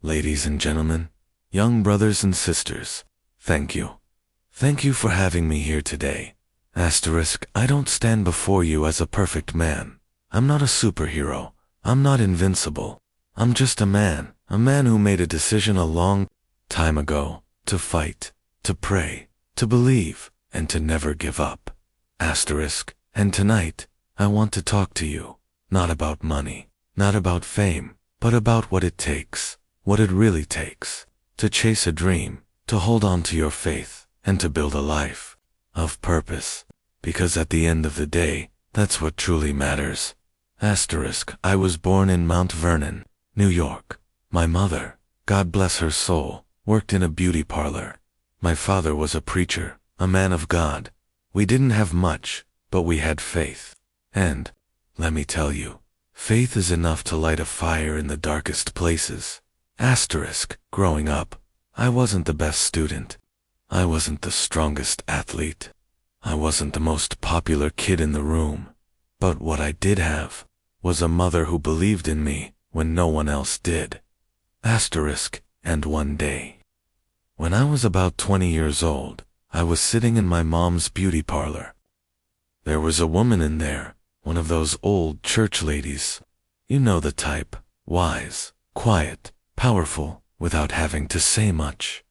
ladies and gentlemen, young brothers and sisters, thank you. Thank you for having me here today. I don't stand before you as a perfect man. I'm not a superhero. I'm not invincible. I'm just a man who made a decision a long time ago to fight, to pray, to believe, and to never give up. And tonight, I want to talk to you, not about money, not about fame, but about what it takes, what it really takes, to chase a dream, to hold on to your faith, and to build a life of purpose. Because at the end of the day, that's what truly matters. I was born in Mount Vernon, New York. My mother, God bless her soul, worked in a beauty parlor. My father was a preacher, a man of God. We didn't have much, but we had faith. And, let me tell you, faith is enough to light a fire in the darkest places. Growing up, I wasn't the best student. I wasn't the strongest athlete. I wasn't the most popular kid in the room. But what I did have was a mother who believed in me when no one else did. And one day, when I was about 20 years old, I was sitting in my mom's beauty parlor. There was a woman in there, one of those old church ladies. You know the type, wise, quiet, powerful, without having to say much.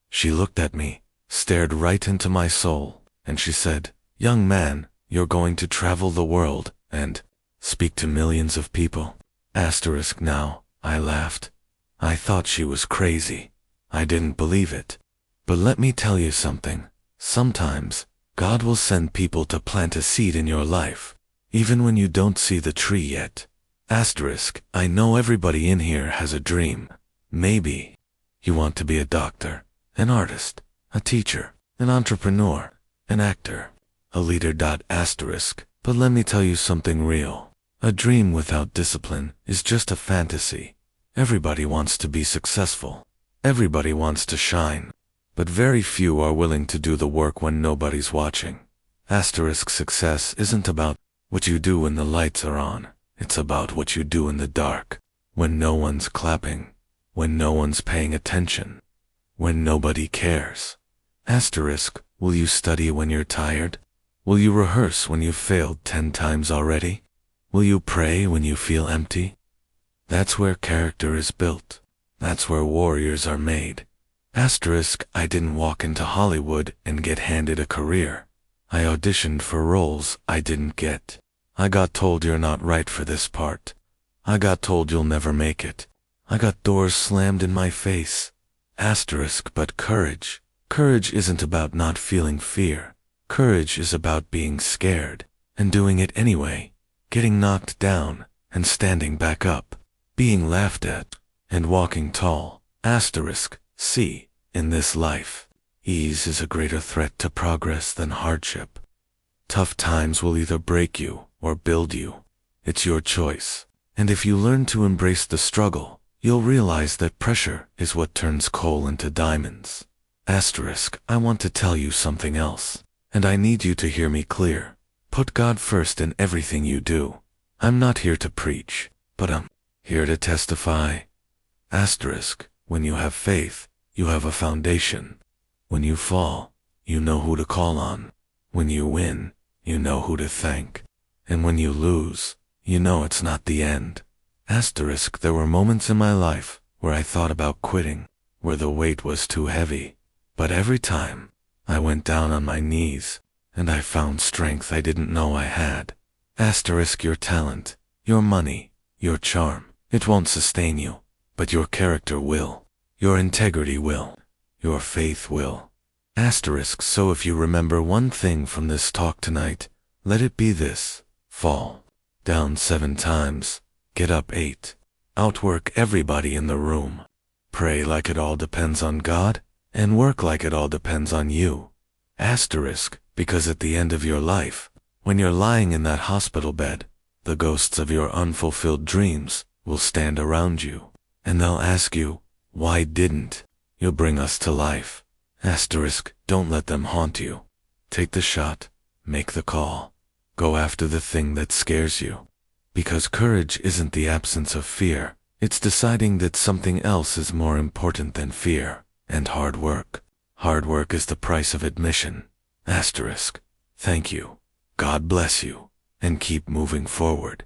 She looked at me, stared right into my soul, and she said, "Young man, you're going to travel the world and speak to millions of people." Now, I laughed. I thought she was crazy. I didn't believe it. But let me tell you something. Sometimes, God will send people to plant a seed in your life, even when you don't see the tree yet. I know everybody in here has a dream. Maybe you want to be a doctor, an artist, a teacher, an entrepreneur, an actor, a leader. But let me tell you something real. A dream without discipline is just a fantasy. Everybody wants to be successful. Everybody wants to shine. But very few are willing to do the work when nobody's watching. Success isn't about what you do when the lights are on. It's about what you do in the dark, when no one's clapping, when no one's paying attention, when nobody cares. Will you study when you're tired? Will you rehearse when you've failed 10 times already? Will you pray when you feel empty? That's where character is built. That's where warriors are made. I didn't walk into Hollywood and get handed a career. I auditioned for roles I didn't get. I got told you're not right for this part. I got told you'll never make it. I got doors slammed in my face. But courage. Courage isn't about not feeling fear. Courage is about being scared and doing it anyway, getting knocked down and standing back up, being laughed at and walking tall. In this life, ease is a greater threat to progress than hardship. Tough times will either break you or build you. It's your choice. And if you learn to embrace the struggle, you'll realize that pressure is what turns coal into diamonds. I want to tell you something else, and I need you to hear me clear. Put God first in everything you do. I'm not here to preach, but I'm here to testify. When you have faith, you have a foundation. When you fall, you know who to call on. When you win, you know who to thank. And when you lose, you know it's not the end. There were moments in my life where I thought about quitting, where the weight was too heavy. But every time, I went down on my knees, and I found strength I didn't know I had. Your talent, your money, your charm, it won't sustain you, but your character will. Your integrity will. Your faith will. So if you remember one thing from this talk tonight, let it be this: fall down 7 times, get up 8, outwork everybody in the room, pray like it all depends on God, and work like it all depends on you. Because at the end of your life, when you're lying in that hospital bed, the ghosts of your unfulfilled dreams will stand around you, and they'll ask you, "Why didn't you bring us to life?" Don't let them haunt you. Take the shot, make the call, go after the thing that scares you. Because courage isn't the absence of fear, It's deciding that something else is more important than fear and hard work. Hard work is the price of admission. Asterisk. Thank you. God bless you. And keep moving forward.